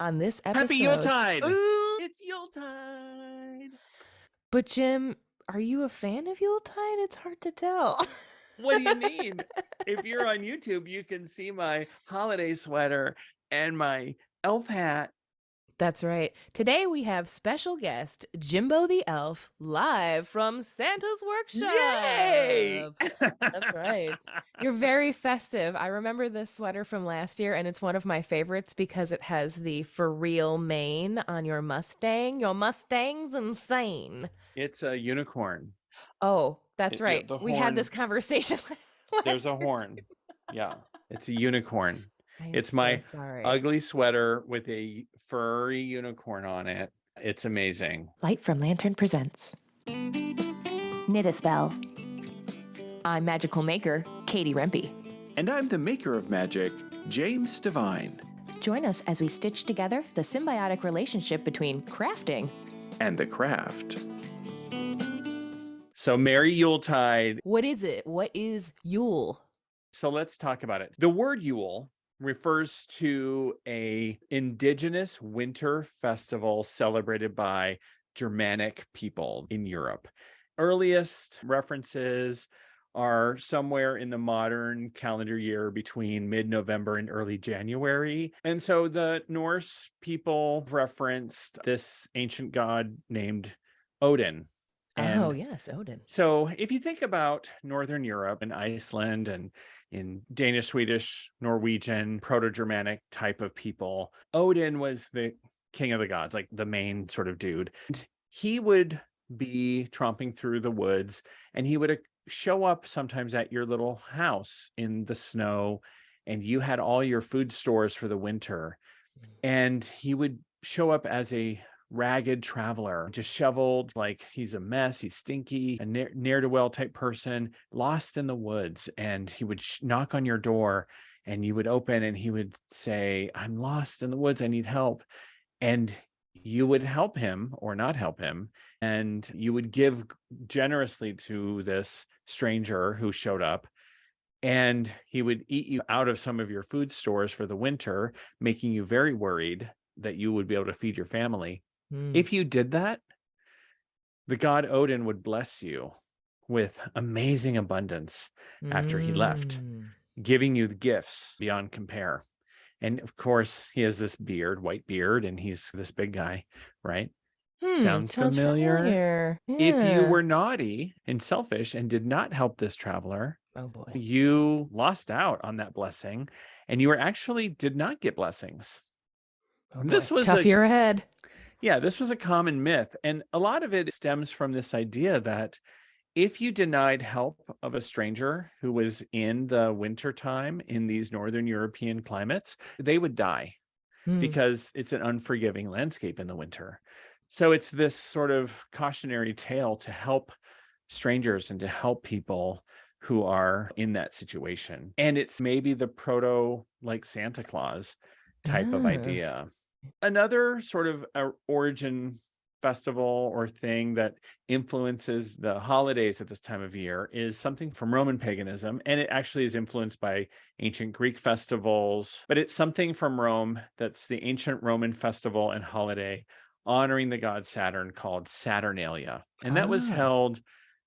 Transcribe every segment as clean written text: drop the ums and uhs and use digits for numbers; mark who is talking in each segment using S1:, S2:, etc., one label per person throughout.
S1: On this episode.
S2: Happy Yuletide!
S1: Ooh.
S2: It's Yuletide!
S1: But Jim, are you a fan of Yuletide? It's hard to tell.
S2: What do you mean? If you're on YouTube, you can see my holiday sweater and my elf hat.
S1: That's right. Today we have special guest Jimbo the Elf live from Santa's workshop.
S2: Yay!
S1: That's right. You're very festive. I remember this sweater from last year, and it's one of my favorites because it has the for real mane on your Mustang. Your Mustang's insane.
S2: It's a unicorn.
S1: Oh, that's right. We had
S2: horn-
S1: this conversation last
S2: There's a
S1: year,
S2: horn.
S1: too.
S2: Yeah, it's a unicorn.
S1: I am
S2: It's
S1: so
S2: my
S1: sorry.
S2: ugly sweater with a furry unicorn on it. It's amazing.
S1: Light from Lantern presents Knit a Spell. I'm magical maker Katie Rempe.
S3: And I'm the maker of magic, James Devine.
S1: Join us as we stitch together the symbiotic relationship between crafting
S3: And the craft.
S2: So Merry Yuletide.
S1: What is it? What is Yule?
S2: So let's talk about it. The word Yule refers to a indigenous winter festival celebrated by Germanic people in Europe. Earliest references are somewhere in the modern calendar year between mid-November and early January. And so the Norse people referenced this ancient god named Odin.
S1: Oh, yes, Odin.
S2: So if you think about Northern Europe and Iceland and in Danish, Swedish, Norwegian, Proto-Germanic type of people, Odin was the king of the gods, like the main sort of dude. And he would be tromping through the woods, and he would show up sometimes at your little house in the snow, and you had all your food stores for the winter. And he would show up as a ragged traveler, disheveled, like he's a mess, he's stinky, a ne'er-do-well type person, lost in the woods. And he would knock on your door, and you would open, and he would say, "I'm lost in the woods, I need help." And you would help him or not help him, and you would give generously to this stranger who showed up, and he would eat you out of some of your food stores for the winter, making you very worried that you would be able to feed your family. If you did that, the god Odin would bless you with amazing abundance after he left, giving you the gifts beyond compare. And of course, he has this beard, white beard, and he's this big guy, right? Sounds familiar?
S1: Yeah.
S2: If you were naughty and selfish and did not help this traveler,
S1: Oh boy,
S2: you lost out on that blessing, and you actually did not get blessings.
S1: oh boy.
S2: This was
S1: tough year ahead.
S2: Yeah, this was a common myth. And a lot of it stems from this idea that if you denied help of a stranger who was in the wintertime in these Northern European climates, they would die because it's an unforgiving landscape in the winter. So it's this sort of cautionary tale to help strangers and to help people who are in that situation. And it's maybe the proto, like Santa Claus type of idea. Another sort of origin festival or thing that influences the holidays at this time of year is something from Roman paganism, and it actually is influenced by ancient Greek festivals, but it's something from Rome that's the ancient Roman festival and holiday honoring the god Saturn called Saternalia. And that was held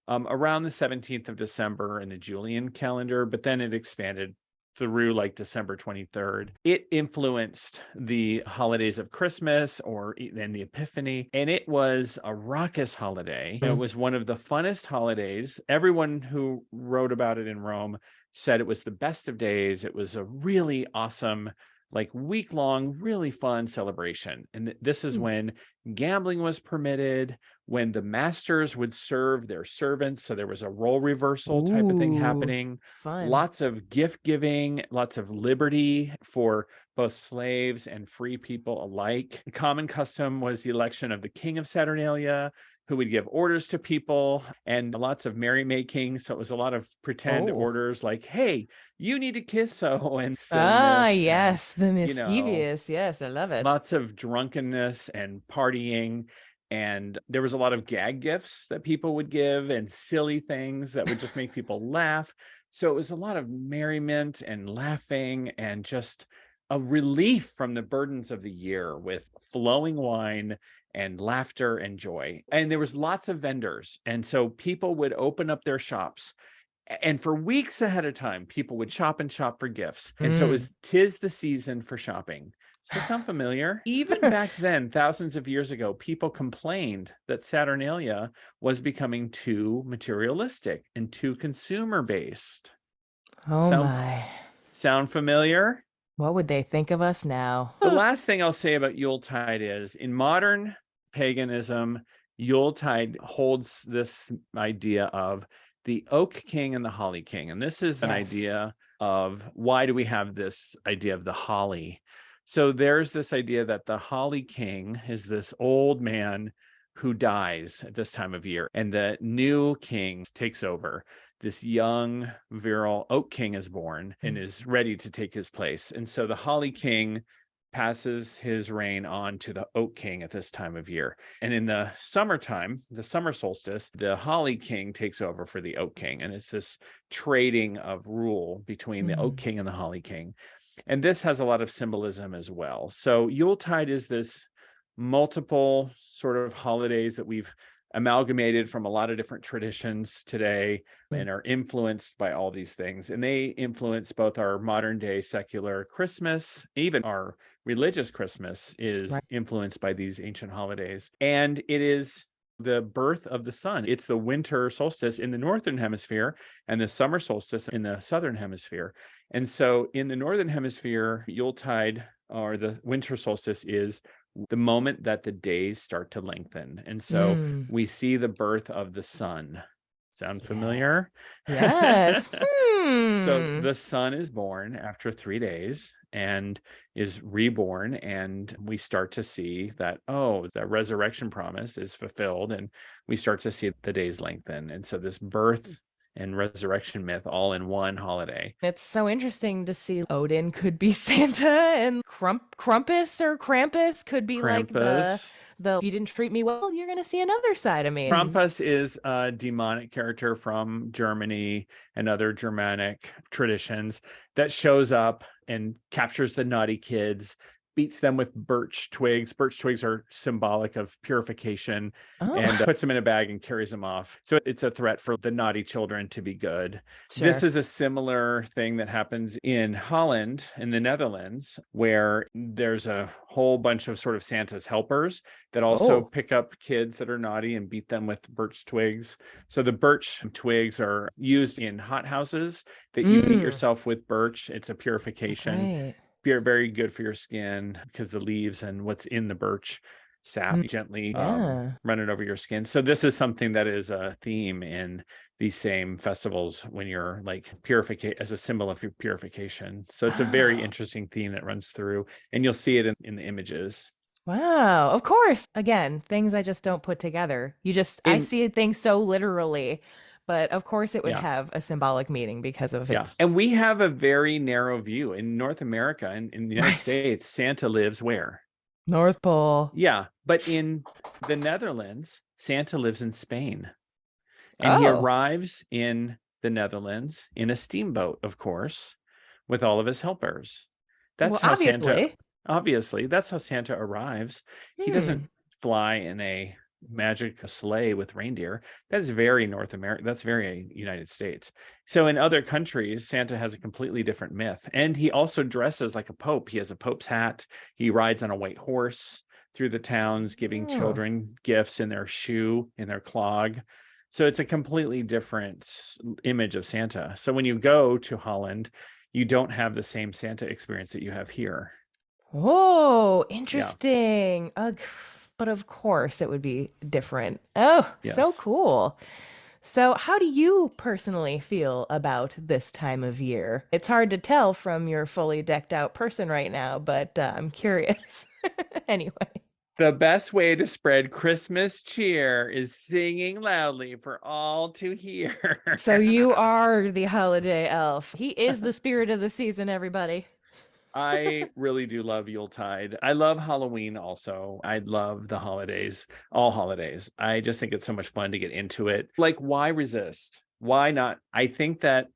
S2: around the 17th of December in the Julian calendar, but then it expanded through like December 23rd. It influenced the holidays of Christmas or then the Epiphany, and it was a raucous holiday. It was one of the funnest holidays. Everyone who wrote about it in Rome said it was the best of days. It was a really awesome, like week-long, really fun celebration. And this is when gambling was permitted, when the masters would serve their servants. So there was a role reversal type of thing happening.
S1: Fun.
S2: Lots of gift giving, lots of liberty for both slaves and free people alike. The common custom was the election of the king of Saturnalia, who would give orders to people, and lots of merrymaking. So it was a lot of pretend orders like, "Hey, you need to kiss so and so."
S1: Yes, the mischievous. Yes, I love it.
S2: Lots of drunkenness and partying. And there was a lot of gag gifts that people would give and silly things that would just make people laugh. So it was a lot of merriment and laughing and just a relief from the burdens of the year with flowing wine and laughter and joy. And there was lots of vendors. And so people would open up their shops. And for weeks ahead of time, people would shop and shop for gifts. And so it was 'tis the season for shopping. Does this sound familiar? Even back then, thousands of years ago, people complained that Saturnalia was becoming too materialistic and too consumer-based.
S1: Oh my.
S2: Sound familiar?
S1: What would they think of us now?
S2: The last thing I'll say about Yuletide is, in modern paganism, Yuletide holds this idea of the oak king and the holly king. And this is an idea of, why do we have this idea of the holly? So there's this idea that the holly king is this old man who dies at this time of year, and the new king takes over. This young, virile oak king is born and is ready to take his place. And so the holly king passes his reign on to the oak king at this time of year. And in the summertime, the summer solstice, the holly king takes over for the oak king. And it's this trading of rule between the oak king and the holly king. And this has a lot of symbolism as well. So Yuletide is this multiple sort of holidays that we've amalgamated from a lot of different traditions today and are influenced by all these things. And they influence both our modern day secular Christmas, even our religious Christmas is influenced by these ancient holidays. And it is the birth of the sun. It's the winter solstice in the northern hemisphere and the summer solstice in the southern hemisphere. And so in the northern hemisphere, Yuletide, or the winter solstice, is the moment that the days start to lengthen. And so we see the birth of the sun. Sound familiar?
S1: Yes.
S2: So the sun is born after 3 days and is reborn. And we start to see that, oh, the resurrection promise is fulfilled. And we start to see the days lengthen. And so this birth and resurrection myth all in one holiday.
S1: It's so interesting to see Odin could be Santa, and Krampus could be like the if you didn't treat me well, you're going to see another side of me.
S2: Krampus is a demonic character from Germany and other Germanic traditions that shows up and captures the naughty kids, beats them with birch twigs. Birch twigs are symbolic of purification, and puts them in a bag and carries them off. So it's a threat for the naughty children to be good. Sure. This is a similar thing that happens in Holland, in the Netherlands, where there's a whole bunch of sort of Santa's helpers that also pick up kids that are naughty and beat them with birch twigs. So the birch twigs are used in hothouses that you beat yourself with birch. It's a purification. Very good for your skin, because the leaves and what's in the birch sap gently run it over your skin. So this is something that is a theme in these same festivals when you're like purification, as a symbol of your purification. So it's a very interesting theme that runs through, and you'll see it in the images.
S1: Wow, of course. Again, things I just don't put together. I see things so literally. But of course it would have a symbolic meaning because of its...
S2: And we have a very narrow view. In North America, in the United States, Santa lives where?
S1: North Pole.
S2: Yeah, but in the Netherlands, Santa lives in Spain. And he arrives in the Netherlands in a steamboat, of course, with all of his helpers. That's how obviously, that's how Santa arrives. He doesn't fly in a magic sleigh with reindeer. That's very North America. That's very United States. So in other countries, Santa has a completely different myth. And he also dresses like a pope. He has a pope's hat. He rides on a white horse through the towns, giving children gifts in their shoe, in their clog. So it's a completely different image of Santa. So when you go to Holland, you don't have the same Santa experience that you have here.
S1: Oh, interesting. But of course it would be different. Oh, so cool. So how do you personally feel about this time of year? It's hard to tell from your fully decked out person right now, but I'm curious. Anyway.
S2: The best way to spread Christmas cheer is singing loudly for all to hear.
S1: So you are the holiday elf. He is the spirit of the season, everybody.
S2: I really do love Yuletide. I love Halloween also. I love the holidays, all holidays. I just think it's so much fun to get into it. Like, why resist? Why not? I think that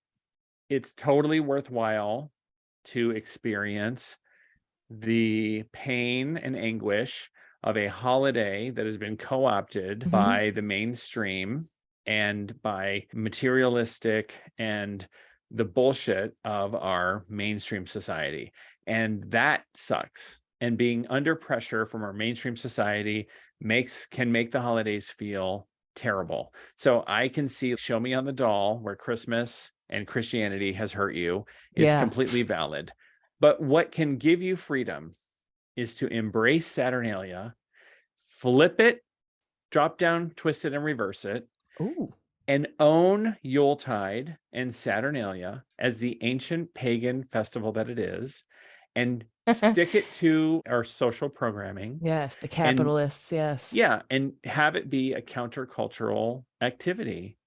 S2: it's totally worthwhile to experience the pain and anguish of a holiday that has been co-opted
S1: Mhm.
S2: by the mainstream and by materialistic and the bullshit of our mainstream society. And that sucks. And being under pressure from our mainstream society can make the holidays feel terrible. So I can see Show Me on the Doll where Christmas and Christianity has hurt you is
S1: Yeah.
S2: completely valid. But what can give you freedom is to embrace Saturnalia, flip it, drop down, twist it, and reverse it,
S1: Ooh.
S2: and own Yuletide and Saturnalia as the ancient pagan festival that it is, and stick it to our social programming.
S1: Yes, the
S2: And
S1: capitalists, yes.
S2: yeah, and have it be a countercultural activity.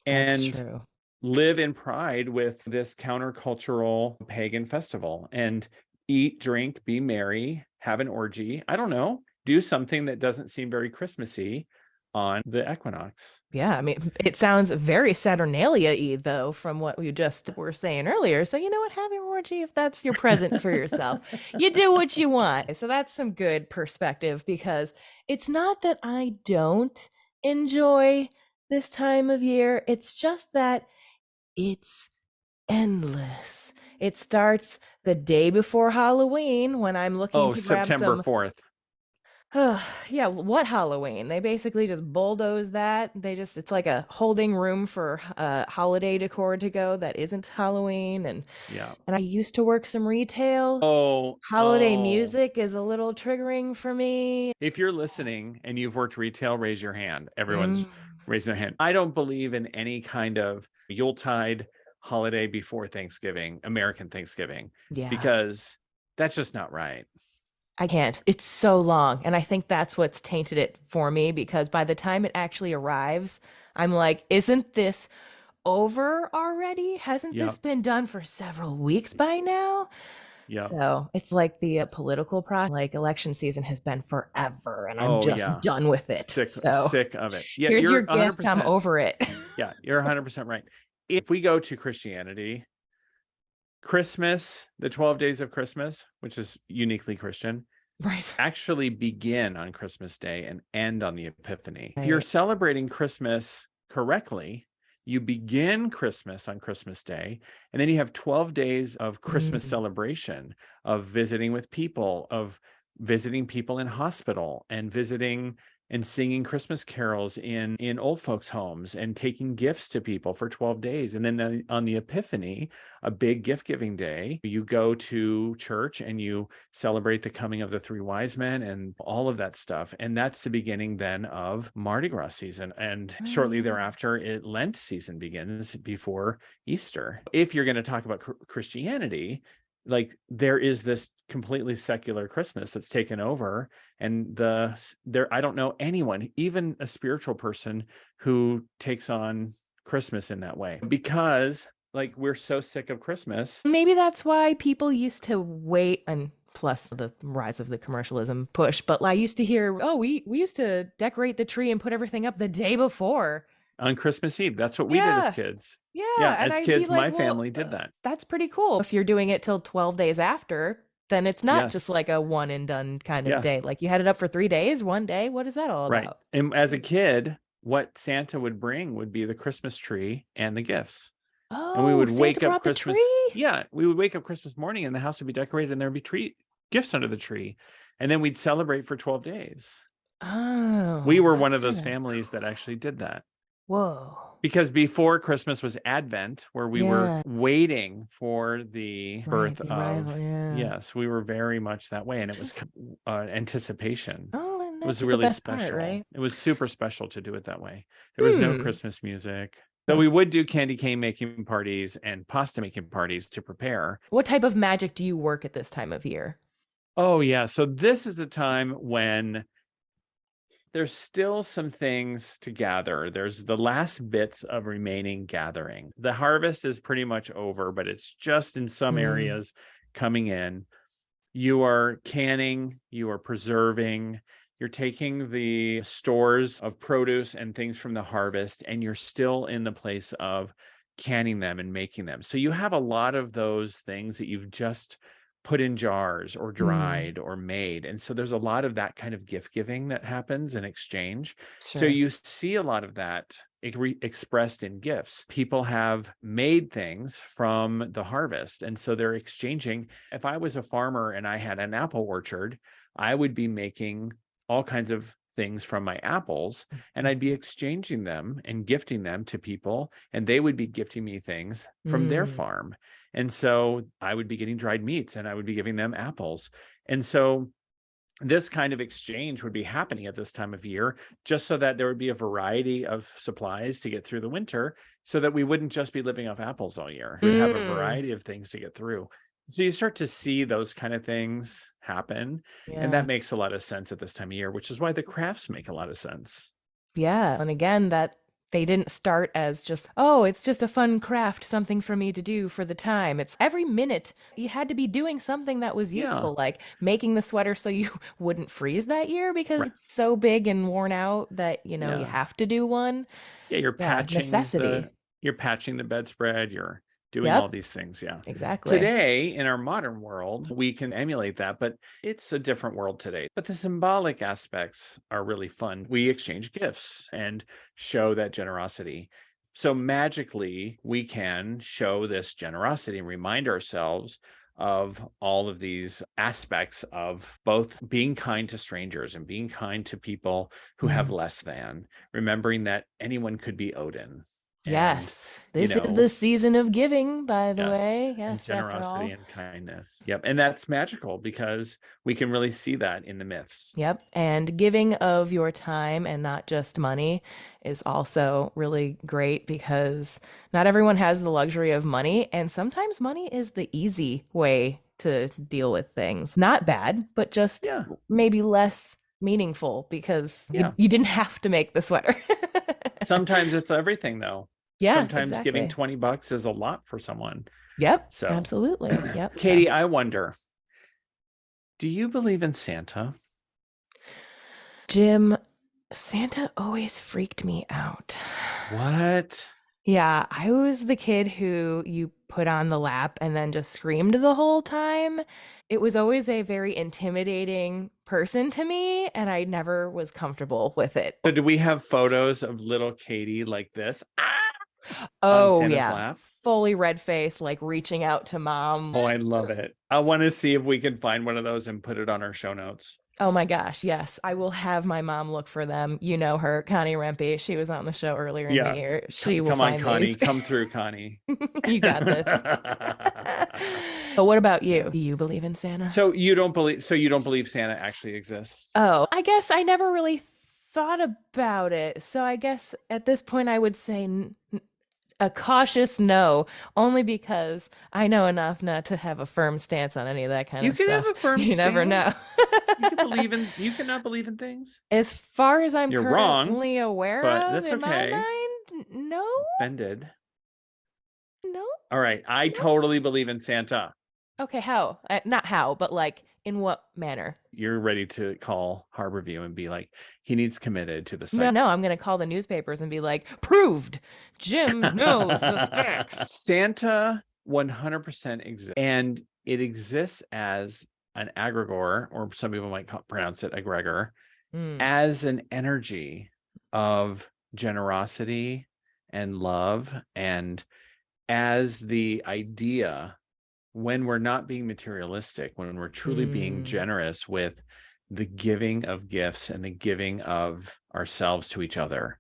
S1: That's
S2: And
S1: true.
S2: live in pride with this countercultural pagan festival and eat, drink, be merry, have an orgy. I don't know. Do something that doesn't seem very Christmassy on the equinox.
S1: Yeah, I mean, it sounds very Saturnalia-y, though, from what we just were saying earlier. So, you know what? Have your orgy if that's your present for yourself. You do what you want. So, that's some good perspective because it's not that I don't enjoy this time of year. It's just that it's endless. It starts the day before Halloween when I'm looking
S2: Oh,
S1: to grab
S2: September
S1: some.
S2: 4th.
S1: Yeah, what Halloween? They basically just bulldoze that. It's like a holding room for holiday decor to go that isn't Halloween.
S2: Yeah.
S1: And I used to work some retail. Holiday
S2: Oh.
S1: music is a little triggering for me.
S2: If you're listening and you've worked retail, raise your hand. Everyone's
S1: Mm,
S2: raising their hand. I don't believe in any kind of Yuletide holiday before Thanksgiving, American Thanksgiving,
S1: yeah,
S2: because that's just not right.
S1: I can't. It's so long. And I think that's what's tainted it for me because by the time it actually arrives, I'm like, isn't this over already? Hasn't this
S2: Yep.
S1: been done for several weeks by now?
S2: Yep.
S1: So it's like the political process, like election season has been forever, and I'm
S2: Oh
S1: just
S2: yeah.
S1: done with it.
S2: Sick
S1: So
S2: sick of it. Yeah,
S1: here's your
S2: you're
S1: gift. I'm
S2: 100%.
S1: over it.
S2: Yeah, you're 100% right. If we go to Christianity, Christmas, the 12 days of Christmas, which is uniquely Christian,
S1: Right.
S2: actually begin on Christmas Day and end on the Epiphany. If you're
S1: Right.
S2: celebrating Christmas correctly, you begin Christmas on Christmas Day, and then you have 12 days of Christmas
S1: Mm.
S2: celebration, of visiting with people, of visiting people in hospital, and visiting and singing Christmas carols in old folks' homes, and taking gifts to people for 12 days. And then on the Epiphany, a big gift giving day, you go to church and you celebrate the coming of the three wise men and all of that stuff. And that's the beginning then of Mardi Gras season. And
S1: Oh,
S2: shortly
S1: yeah.
S2: thereafter, Lent season begins before Easter. If you're going to talk about Christianity, like there is this completely secular Christmas that's taken over, and I don't know anyone, even a spiritual person, who takes on Christmas in that way, because like we're so sick of Christmas.
S1: Maybe that's why people used to wait, and plus the rise of the commercialism push. But I used to hear, oh, we used to decorate the tree and put everything up the day before.
S2: On Christmas Eve. That's what we did as
S1: Yeah.
S2: kids. Yeah,
S1: Yeah, and
S2: as
S1: I'd be
S2: kids,
S1: like,
S2: my
S1: "Well,
S2: family did that.
S1: that's pretty cool. If you're doing it till 12 days after, then it's not just
S2: Yes.
S1: like a one and done kind of
S2: Yeah,
S1: day. Like you had it up for 3 days, one day. What is that all
S2: right.
S1: about?"
S2: And as a kid, what Santa would bring would be the Christmas tree and the gifts. And we
S1: Oh,
S2: would
S1: Santa
S2: wake up
S1: brought the
S2: Christmas.
S1: tree?
S2: Yeah, we would wake up Christmas morning and the house would be decorated and there'd be gifts under the tree. And then we'd celebrate for 12 days. We
S1: Oh,
S2: were one
S1: that's
S2: of those
S1: kind of
S2: families that actually did that.
S1: whoa.
S2: Because before Christmas was Advent, where we were
S1: Yeah,
S2: waiting for the
S1: right.
S2: birth
S1: The
S2: of,
S1: arrival. Yeah.
S2: yes, we were very much that way. And it was
S1: Just,
S2: anticipation.
S1: oh, and
S2: It was
S1: that's the
S2: really
S1: best part,
S2: special.
S1: right?
S2: It was super special to do it that way. There was no
S1: Hmm.
S2: Christmas music. So we would do candy cane making parties and pasta making parties to prepare.
S1: What type of magic do you work at this time of year?
S2: Oh, yeah. So this is a time when there's still some things to gather. There's the last bits of remaining gathering. The harvest is pretty much over, but it's just in some
S1: Hmm.
S2: areas coming in. You are canning, you are preserving, you're taking the stores of produce and things from the harvest, and you're still in the place of canning them and making them. So you have a lot of those things that you've just put in jars or
S1: Mm,
S2: dried or made. And so there's a lot of that kind of gift giving that happens in exchange. So
S1: sure.
S2: you see a lot of that expressed in gifts. People have made things from the harvest. And so they're exchanging. If I was a farmer and I had an apple orchard, I would be making all kinds of things from my apples, and I'd be exchanging them and gifting them to people, and they would be gifting me things from their
S1: Mm,
S2: farm. And so I would be getting dried meats and I would be giving them apples. And so this kind of exchange would be happening at this time of year, just so that there would be a variety of supplies to get through the winter, so that we wouldn't just be living off apples all year. We'd have a
S1: mm,
S2: variety of things to get through. So you start to see those kind of things happen. And
S1: yeah.
S2: that makes a lot of sense at this time of year, which is why the crafts make a lot of sense.
S1: Yeah. And again, that they didn't start as just, oh, it's just a fun craft, something for me to do for the time. It's every minute you had to be doing something that was
S2: Yeah.
S1: useful, like making the sweater so you wouldn't freeze that year because
S2: Right.
S1: it's so big and worn out that, you
S2: Yeah.
S1: have to do one.
S2: Yeah.
S1: Yeah. Necessity.
S2: You're patching the bedspread, you're doing all
S1: Yep.
S2: these things. Yeah.
S1: Exactly.
S2: Today, in our modern world, we can emulate that, but it's a different world today. But the symbolic aspects are really fun. We exchange gifts and show that generosity. So magically, we can show this generosity and remind ourselves of all of these aspects of both being kind to strangers and being kind to people who have
S1: Mm.
S2: less than, remembering that anyone could be Odin. And,
S1: Yes.
S2: you
S1: This is
S2: know,
S1: the season of giving, by the
S2: yes,
S1: way.
S2: and
S1: Yes, after
S2: generosity
S1: all.
S2: and kindness. Yep. And that's magical because we can really see that in the myths.
S1: Yep. And giving of your time and not just money is also really great because not everyone has the luxury of money. And sometimes money is the easy way to deal with things. Not bad, but just
S2: Yeah.
S1: maybe less meaningful because
S2: Yeah.
S1: you didn't have to make the sweater.
S2: Sometimes it's everything though.
S1: Yeah,
S2: Sometimes giving
S1: exactly.
S2: $20 is a lot for someone.
S1: Yep,
S2: So,
S1: absolutely. Yep. So,
S2: Katie, I wonder, do you believe in Santa?
S1: Jim, Santa always freaked me out.
S2: What?
S1: Yeah, I was the kid who you put on the lap and then just screamed the whole time. It was always a very intimidating person to me, and I never was comfortable with it.
S2: So do we have photos of little Katie like this on
S1: Oh,
S2: Santa's
S1: yeah.
S2: lap?
S1: Fully red face, like reaching out to mom.
S2: Oh, I love it. I want to see if we can find one of those and put it on our show notes.
S1: Oh my gosh, yes. I will have my mom look for them. You know her, Connie Rempe. She was on the show earlier in the
S2: Yeah.
S1: year. She will
S2: Come on,
S1: find
S2: Connie.
S1: these.
S2: Come through, Connie.
S1: You got this. But what about you?
S2: Yeah.
S1: Do you believe in Santa?
S2: So you don't believe Santa actually exists?
S1: Oh, I guess I never really thought about it. So I guess at this point I would say a cautious no, only because I know enough not to have a firm stance on any of that kind
S2: You
S1: of
S2: can have
S1: stuff.
S2: a firm
S1: You never know.
S2: stance. You cannot believe in things.
S1: As far as I'm
S2: You're wrong,
S1: currently aware
S2: but
S1: of,
S2: that's
S1: in my
S2: okay.
S1: mind, no,
S2: Offended.
S1: no,
S2: All right. I
S1: no.
S2: totally believe in Santa.
S1: Okay, how? Not how, but like in what manner?
S2: You're ready to call Harborview and be like, he needs committed to the
S1: No,
S2: site.
S1: no, I'm gonna call the newspapers and be like, proved. Jim knows the facts.
S2: Santa 100% exists, and it exists as an egregore, or some people might pronounce it egregor,
S1: Mm,
S2: as an energy of generosity and love, and as the idea when we're not being materialistic, when we're truly being
S1: mm,
S2: generous with the giving of gifts and the giving of ourselves to each other.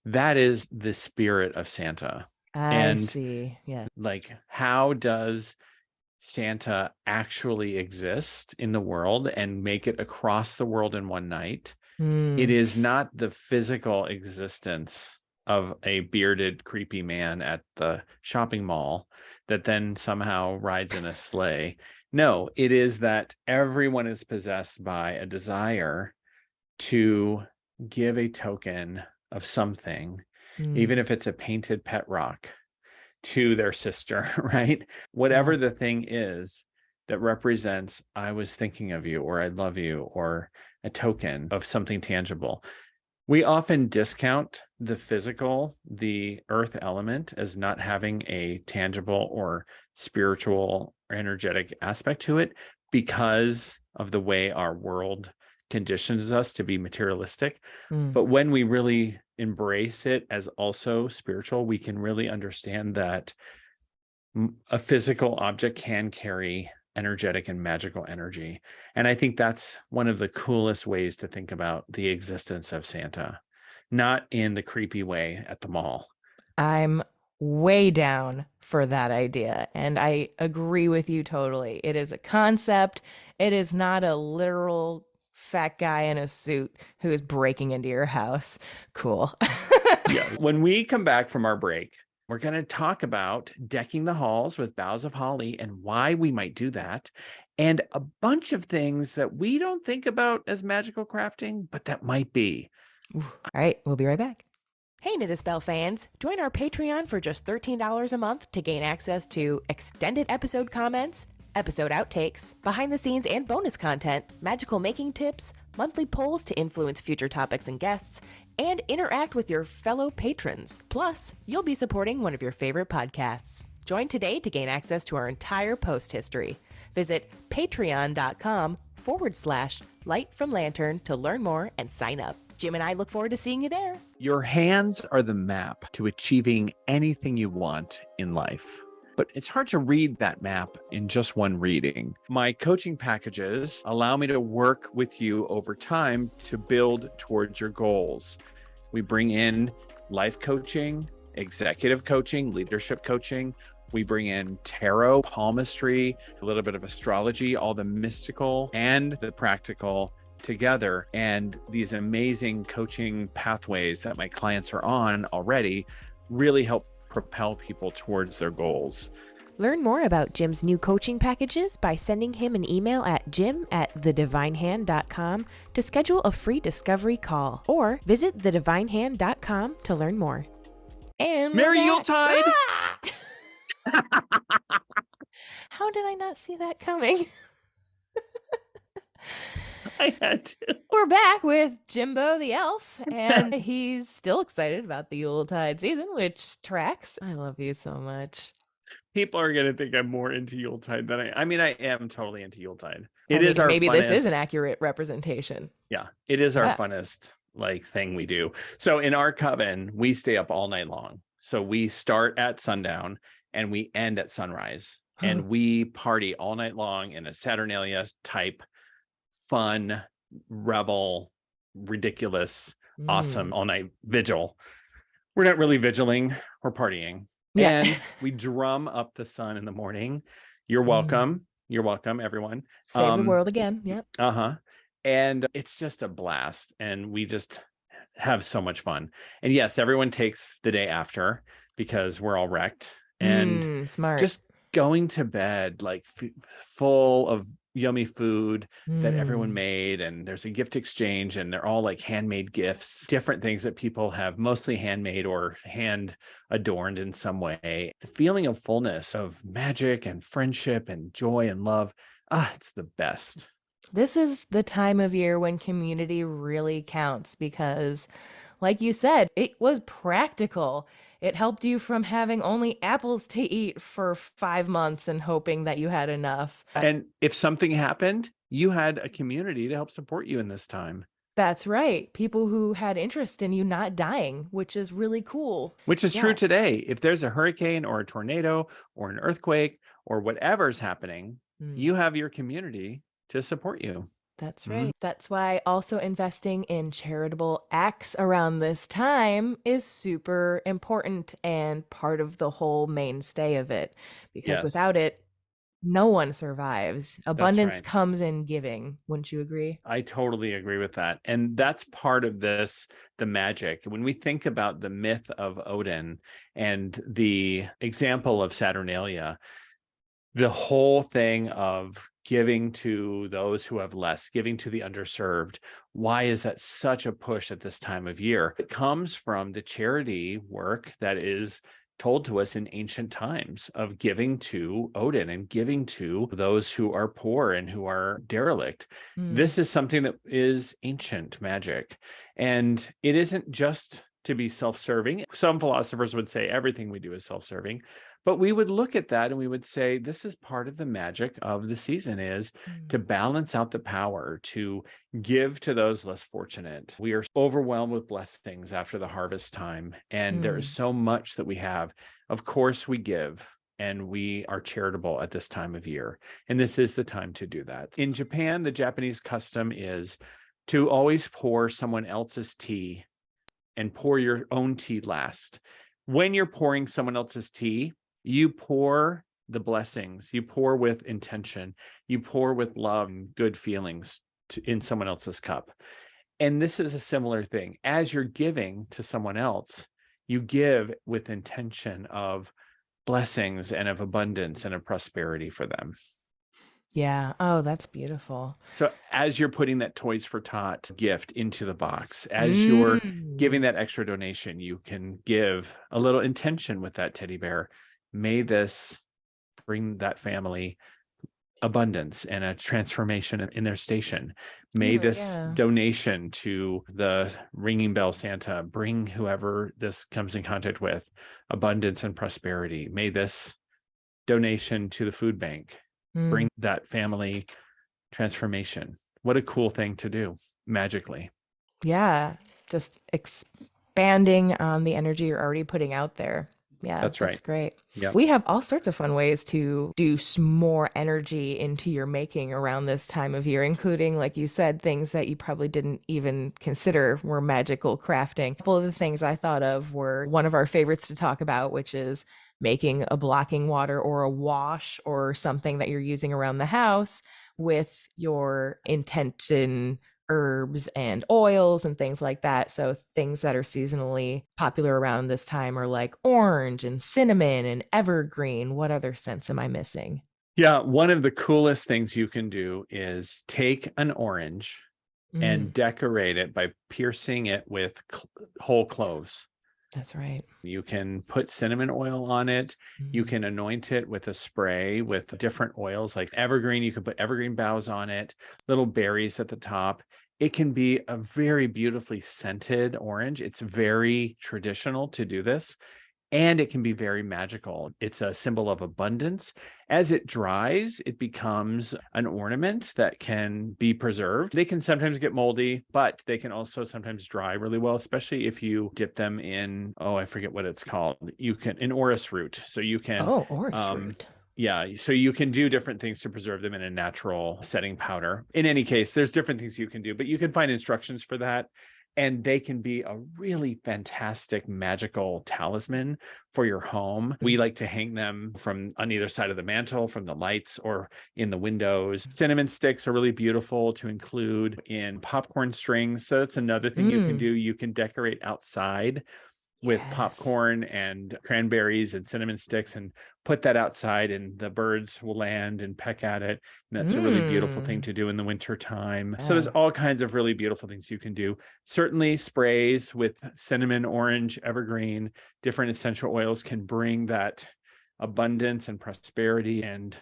S2: That is the spirit of Santa.
S1: I
S2: And
S1: see. Yeah.
S2: like, how does Santa actually exist in the world and make it across the world in one night? It
S1: Mm,
S2: is not the physical existence of a bearded, creepy man at the shopping mall that then somehow rides in a sleigh. No, it is that everyone is possessed by a desire to give a token of something, even
S1: mm,
S2: if it's a painted pet rock, to their sister, right?
S1: yeah.
S2: Whatever the thing is that represents, I was thinking of you, or I love you, or a token of something tangible. We often discount the physical, the earth element, as not having a tangible or spiritual or energetic aspect to it because of the way our world conditions us to be materialistic.
S1: Mm.
S2: But when we really embrace it as also spiritual, we can really understand that a physical object can carry energetic and magical energy. And I think that's one of the coolest ways to think about the existence of Santa, not in the creepy way at the mall.
S1: I'm way down for that idea. And I agree with you totally. It is a concept, it is not a literal fat guy in a suit who is breaking into your house. Cool.
S2: Yeah. When we come back from our break, we're going to talk about decking the halls with boughs of holly and why we might do that, and a bunch of things that we don't think about as magical crafting, but that might be.
S1: All right, we'll be right back. Hey, Knit a Spell fans, join our Patreon for just $13 a month to gain access to extended episode comments, episode outtakes, behind the scenes and bonus content, magical making tips, monthly polls to influence future topics and guests, and interact with your fellow patrons. Plus, you'll be supporting one of your favorite podcasts. Join today to gain access to our entire post history. Visit patreon.com/Light from Lantern to learn more and sign up. Jim and I look forward to seeing you there.
S2: Your hands are the map to achieving anything you want in life. But it's hard to read that map in just one reading. My coaching packages allow me to work with you over time to build towards your goals. We bring in life coaching, executive coaching, leadership coaching. We bring in tarot, palmistry, a little bit of astrology, all the mystical and the practical together. And these amazing coaching pathways that my clients are on already really help propel people towards their goals.
S1: Learn more about Jim's new coaching packages by sending him an email at jim@thedivinehand.com to schedule a free discovery call, or visit thedivinehand.com to learn more. And
S2: Merry Yuletide!
S1: Ah! How did I not see that coming?
S2: I had to.
S1: We're back with Jimbo the elf, and he's still excited about the Yuletide season, which tracks. I love you so much.
S2: People are going to think I'm more into Yuletide than I mean, I am totally into Yuletide. It
S1: I mean,
S2: is our
S1: maybe
S2: funnest,
S1: this is an accurate representation.
S2: Yeah, it is our
S1: Yeah.
S2: funnest thing we do. So in our coven, we stay up all night long. So we start at sundown and we end at sunrise. And we party all night long in a Saternalia type fun, revel, ridiculous, awesome all night vigil. We're not really vigiling, we're partying.
S1: Yeah.
S2: And we drum up the sun in the morning. You're welcome. You're welcome, everyone.
S1: Save the world again. Yep.
S2: And it's just a blast. And we just have so much fun. And yes, everyone takes the day after because we're all wrecked. And
S1: smart.
S2: just going to bed like full of yummy food that everyone made, and there's a gift exchange, and they're all like handmade gifts, different things that people have mostly handmade or hand adorned in some way. The feeling of fullness of magic and friendship and joy and love, it's the best.
S1: This is the time of year when community really counts because, like you said, it was practical. It helped you from having only apples to eat for 5 months and hoping that you had enough.
S2: And if something happened, you had a community to help support you in this time.
S1: That's right. People who had interest in you not dying, which is really cool.
S2: Which is true today. If there's a hurricane or a tornado or an earthquake or whatever's happening, you have your community to support you.
S1: That's right. That's why also investing in charitable acts around this time is super important and part of the whole mainstay of it. Because without it, no one survives. Abundance comes in giving. Wouldn't you agree?
S2: I totally agree with that. And that's part of this, the magic. When we think about the myth of Odin and the example of Saternalia, the whole thing of giving to those who have less, giving to the underserved. Why is that such a push at this time of year? It comes from the charity work that is told to us in ancient times of giving to Odin and giving to those who are poor and who are derelict. This is something that is ancient magic. And it isn't just to be self-serving. Some philosophers would say everything we do is self-serving. But we would look at that and we would say, this is part of the magic of the season, is to balance out the power, to give to those less fortunate. We are overwhelmed with blessings after the harvest time, and there is so much that we have. Of course, we give and we are charitable at this time of year. And this is the time to do that. In Japan, the Japanese custom is to always pour someone else's tea and pour your own tea last. When you're pouring someone else's tea, you pour the blessings, you pour with intention, you pour with love and good feelings in someone else's cup. And this is a similar thing. As you're giving to someone else, you give with intention of blessings and of abundance and of prosperity for them.
S1: Yeah. Oh, that's beautiful.
S2: So as you're putting that Toys for Tot gift into the box, as you're giving that extra donation, you can give a little intention with that teddy bear. May this bring that family abundance and a transformation in their station. May this donation to the ringing bell Santa bring whoever this comes in contact with abundance and prosperity. May this donation to the food bank bring that family transformation. What a cool thing to do magically.
S1: Yeah. Just expanding on the energy you're already putting out there. Yeah,
S2: That's right.
S1: That's great.
S2: Yep.
S1: We have all sorts of fun ways to do more energy into your making around this time of year, including, like you said, things that you probably didn't even consider were magical crafting. A couple of the things I thought of were one of our favorites to talk about, which is making a blocking water or a wash or something that you're using around the house with your intention herbs and oils and things like that. So things that are seasonally popular around this time are like orange and cinnamon and evergreen. What other scents am I missing?
S2: Yeah, one of the coolest things you can do is take an orange and decorate it by piercing it with whole cloves.
S1: That's right.
S2: You can put cinnamon oil on it. You can anoint it with a spray with different oils like evergreen. You can put evergreen boughs on it, little berries at the top. It can be a very beautifully scented orange. It's very traditional to do this. And it can be very magical. It's a symbol of abundance. As it dries, it becomes an ornament that can be preserved. They can sometimes get moldy, but they can also sometimes dry really well, especially if you dip them in, I forget what it's called. You can, in orris root. So you can.
S1: Oh, orris root.
S2: Yeah, so you can do different things to preserve them in a natural setting powder. In any case, there's different things you can do, but you can find instructions for that. And they can be a really fantastic magical talisman for your home. We like to hang them from on either side of the mantle, from the lights or in the windows. Cinnamon sticks are really beautiful to include in popcorn strings. So that's another thing you can do. You can decorate outside with popcorn and cranberries and cinnamon sticks and put that outside, and the birds will land and peck at it. And that's a really beautiful thing to do in the winter time. So there's all kinds of really beautiful things you can do. Certainly sprays with cinnamon, orange, evergreen, different essential oils can bring that abundance and prosperity and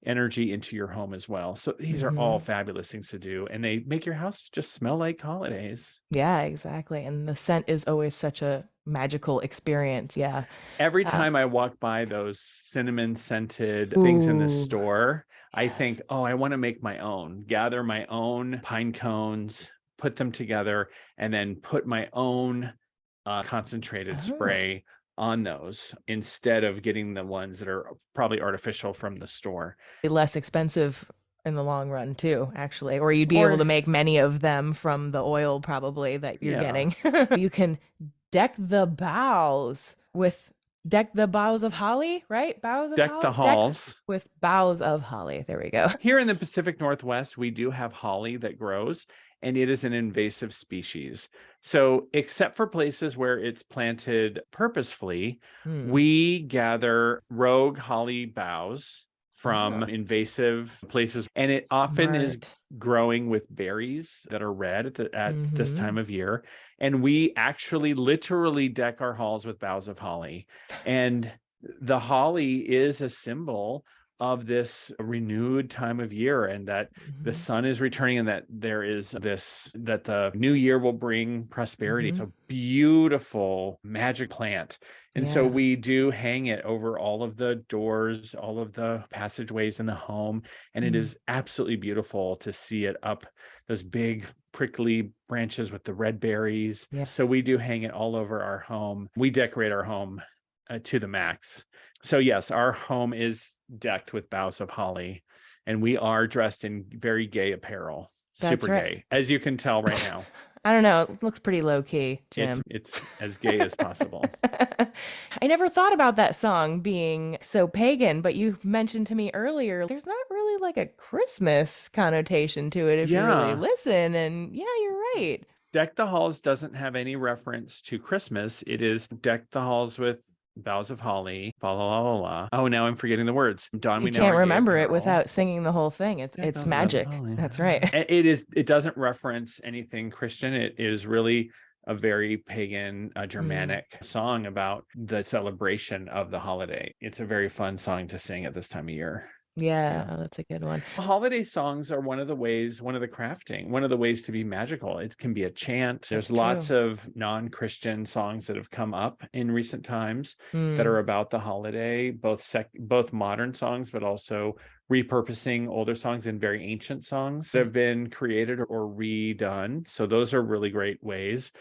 S2: energy into your home as well. So these are all fabulous things to do, and they make your house just smell like holidays.
S1: Yeah, exactly. And the scent is always such a magical experience. Yeah.
S2: Every time I walk by those cinnamon scented things in the store, I think, I want to make my own, gather my own pine cones, put them together, and then put my own concentrated spray on those instead of getting the ones that are probably artificial from the store.
S1: Less expensive in the long run too, actually, or you'd be able to make many of them from the oil probably that you're getting. You can deck the boughs of holly, right? Boughs of
S2: Deck
S1: holly?
S2: the halls
S1: with boughs of holly. There we go.
S2: Here in the Pacific Northwest, we do have holly that grows, and it is an invasive species. So except for places where it's planted purposefully, we gather rogue holly boughs from invasive places, and it often is growing with berries that are red at this time of year. And we actually literally deck our halls with boughs of holly. And the holly is a symbol of this renewed time of year, and that the
S1: Mhm.
S2: sun is returning, and that there is that the new year will bring prosperity. It's
S1: Mhm.
S2: a beautiful magic plant. And so
S1: Yeah.
S2: we do hang it over all of the doors, all of the passageways in the home. And it
S1: Mm.
S2: is absolutely beautiful to see it up those big prickly branches with the red berries.
S1: Yeah.
S2: So we do hang it all over our home. We decorate our home to the max. So yes, our home is decked with boughs of holly, and we are dressed in very gay apparel.
S1: That's
S2: Super
S1: right.
S2: gay, as you can tell right now.
S1: I don't know. It looks pretty low key, Jim.
S2: It's as gay as possible.
S1: I never thought about that song being so pagan, but you mentioned to me earlier, there's not really like a Christmas connotation to it if you really
S2: Yeah.
S1: listen. And yeah, you're right.
S2: Deck the Halls doesn't have any reference to Christmas. It is Deck the Halls with boughs of holly. La, la, la, la. Oh, now I'm forgetting the words. Don,
S1: You
S2: we know
S1: can't
S2: our gay
S1: remember it
S2: apparel.
S1: without singing the whole thing.
S2: Deck the
S1: It's
S2: Halls with boughs of
S1: magic.
S2: holly.
S1: That's right.
S2: It doesn't reference anything Christian. It is really a very pagan,
S1: Mm.
S2: Germanic song about the celebration of the holiday. It's a very fun song to sing at this time of year.
S1: Yeah, oh, that's a good one.
S2: Holiday songs are one of the ways to be magical. It can be a chant. There's
S1: That's
S2: lots
S1: true.
S2: of non-Christian songs that have come up in recent times that
S1: Mm,
S2: are about the holiday, both modern songs, but also repurposing older songs and very ancient songs that have been created or redone. So those are really great ways.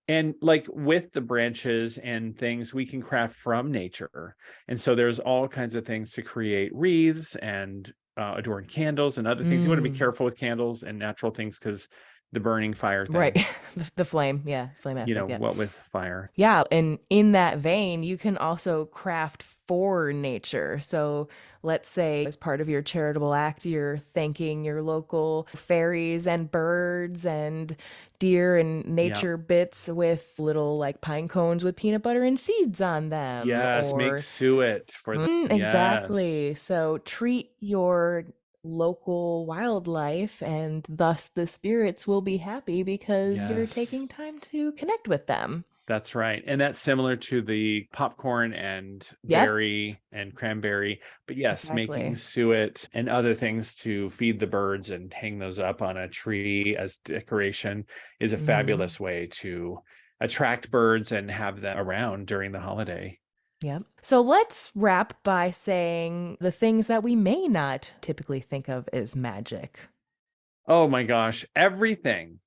S2: And like with the branches and things, we can craft from nature. And so there's all kinds of things to create wreaths and adorn candles and other things. You want to be
S1: mm.
S2: careful with candles and natural things because the burning fire
S1: Right.
S2: thing,
S1: The flame. Yeah. Flame aspect. Yeah.
S2: what with fire.
S1: Yeah, and in that vein, you can also craft for nature. So let's say as part of your charitable act, you're thanking your local fairies and birds and deer and
S2: Yeah.
S1: nature bits with little like pine cones with peanut butter and seeds on them.
S2: Yes. Make
S1: Or
S2: suet for yes.
S1: exactly. So treat your local wildlife, and thus the spirits will be happy because you're
S2: Yes.
S1: taking time to connect with them.
S2: That's right. And that's similar to the popcorn and
S1: Yep,
S2: berry and cranberry. But yes, making
S1: exactly.
S2: suet and other things to feed the birds and hang those up on a tree as decoration is a
S1: Hmm.
S2: fabulous way to attract birds and have them around during the holiday.
S1: Yep. So let's wrap by saying the things that we may not typically think of as magic.
S2: Oh my gosh, everything.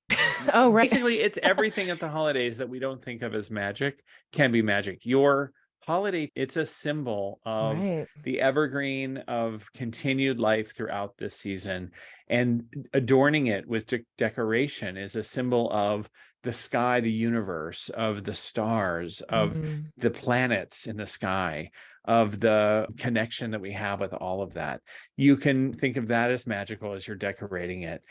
S1: Oh, right.
S2: Basically, it's everything at the holidays that we don't think of as magic can be magic. Your holiday, it's a symbol of
S1: Right.
S2: the evergreen of continued life throughout this season. And adorning it with decoration is a symbol of the sky, the universe, of the stars, of
S1: Mm,
S2: the planets in the sky, of the connection that we have with all of that. You can think of that as magical as you're decorating it.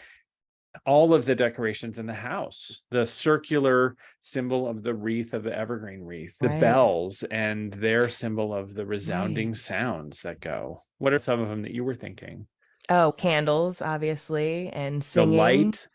S2: All of the decorations in the house, the circular symbol of the wreath of the evergreen wreath, the
S1: right.
S2: bells and their symbol of the
S1: Right.
S2: resounding sounds that go. What are some of them that you were thinking?
S1: Oh, candles, obviously, and
S2: The
S1: singing.
S2: light,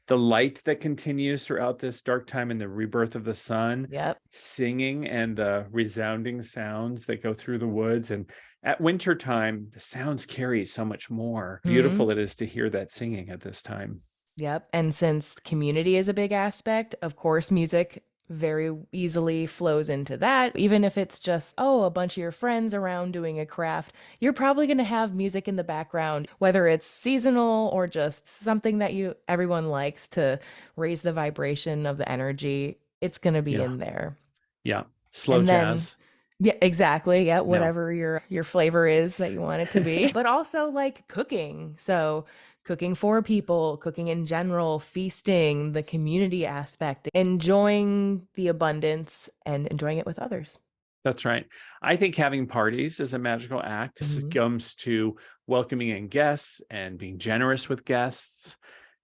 S2: the light that continues throughout this dark time and the rebirth of the sun,
S1: Yep.
S2: singing and the resounding sounds that go through the woods. And at winter time, the sounds carry so much more.
S1: Hmm.
S2: Beautiful it is to hear that singing at this time.
S1: Yep. And since community is a big aspect, of course, music very easily flows into that. Even if it's just, oh, a bunch of your friends around doing a craft, you're probably going to have music in the background, whether it's seasonal or just something that everyone likes to raise the vibration of the energy. It's going to be
S2: Yeah.
S1: in there.
S2: Yeah. Slow
S1: And then
S2: jazz.
S1: yeah, exactly. Yeah,
S2: No,
S1: whatever your flavor is that you want it to be. But also like cooking. So cooking for people, cooking in general, feasting, the community aspect, enjoying the abundance and enjoying it with others.
S2: that's right. I think having parties is a magical act. This
S1: Mhm.
S2: comes to welcoming in guests and being generous with guests,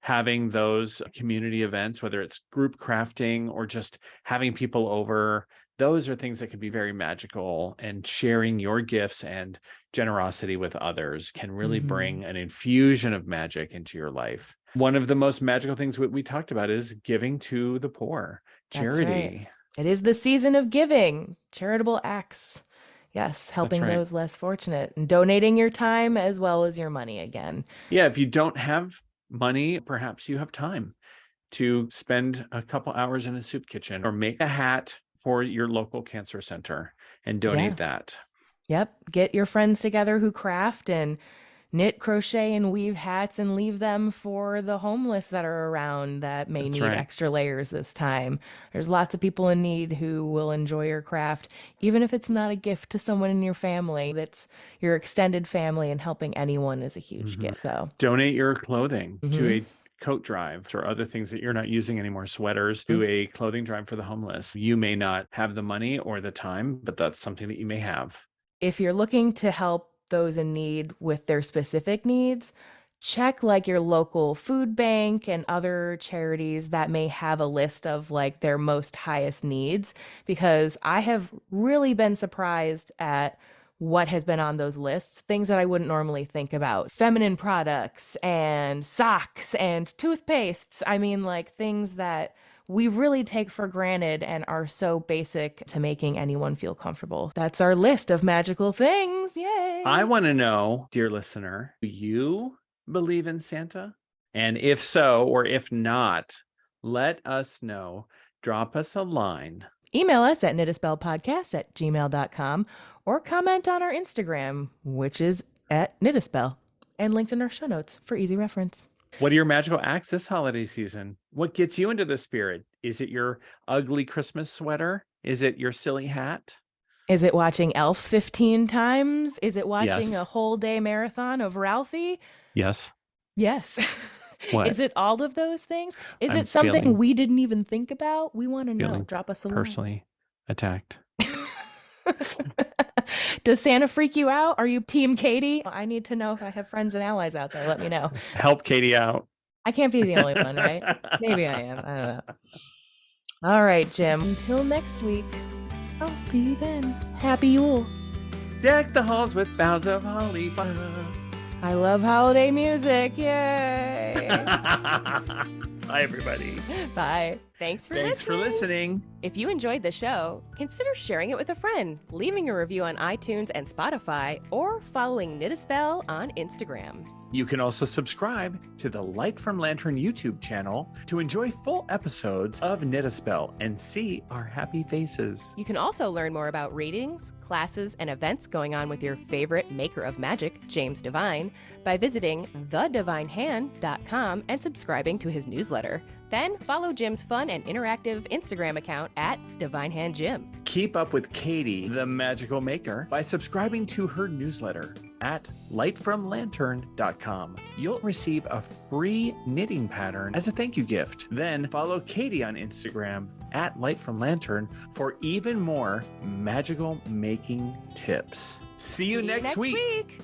S2: having those community events, whether it's group crafting or just having people over. Those are things that can be very magical, and sharing your gifts and generosity with others can really
S1: Mhm.
S2: bring an infusion of magic into your life. One of the most magical things we talked about is giving to the poor,
S1: That's right.
S2: charity.
S1: It is the season of giving, charitable acts. Yes, helping
S2: right.
S1: those less fortunate and donating your time as well as your money again.
S2: Yeah, if you don't have money, perhaps you have time to spend a couple hours in a soup kitchen or make a hat for your local cancer center and
S1: Yeah.
S2: donate that.
S1: Yep. Get your friends together who craft and knit, crochet, and weave hats and leave them for the homeless that are around that may
S2: That's
S1: need
S2: right.
S1: extra layers this time. There's lots of people in need who will enjoy your craft, even if it's not a gift to someone in your family, that's your extended family, and helping anyone is a huge gift. So,
S2: Donate your clothing to
S1: Mhm.
S2: a coat drive or other things that you're not using anymore, sweaters, to a clothing drive for the homeless. You may not have the money or the time, but that's something that you may have.
S1: If you're looking to help those in need with their specific needs, check like your local food bank and other charities that may have a list of like their most highest needs, because I have really been surprised at what has been on those lists, things that I wouldn't normally think about. Feminine products and socks and toothpastes. I mean, like things that we really take for granted and are so basic to making anyone feel comfortable. That's our list of magical things. Yay.
S2: I want to know, dear listener, do you believe in Santa? And if so, or if not, let us know. Drop us a line.
S1: Email us at knittaspellpodcast@gmail.com or comment on our Instagram, which is at knittaspell, and linked in our show notes for easy reference.
S2: What are your magical acts this holiday season? What gets you into the spirit? Is it your ugly Christmas sweater? Is it your silly hat?
S1: Is it watching Elf 15 times? Is it watching
S2: Yes.
S1: a whole day marathon of Ralphie?
S2: Yes.
S1: Yes.
S2: What?
S1: Is it all of those things? Is
S2: I'm
S1: it something
S2: feeling-
S1: we didn't even think about? We want to know.
S2: feeling
S1: Drop us a line.
S2: Personally attacked.
S1: Does Santa freak you out? Are you Team Katie? I need to know if I have friends and allies out there. Let me know.
S2: Help Katie out.
S1: I can't be the only one, right? Maybe I am. I don't know. All right, Jim. Until next week, I'll see you then. Happy Yule.
S2: Deck the halls with boughs of holly.
S1: I love holiday music. Yay.
S2: Bye, everybody.
S1: Bye. Thanks for
S2: listening.
S1: If you enjoyed the show, consider sharing it with a friend, leaving a review on iTunes and Spotify, or following Knit a Spell on Instagram.
S2: You can also subscribe to the Light from Lantern YouTube channel to enjoy full episodes of Knit a Spell and see our happy faces.
S1: You can also learn more about readings, classes, and events going on with your favorite maker of magic, James Devine, by visiting thedivinehand.com and subscribing to his newsletter. Then follow Jim's fun and interactive Instagram account at DivineHandJim.
S2: Keep up with Katie, the magical maker, by subscribing to her newsletter at lightfromlantern.com. You'll receive a free knitting pattern as a thank you gift. Then follow Katie on Instagram at lightfromlantern for even more magical making tips. See you next week.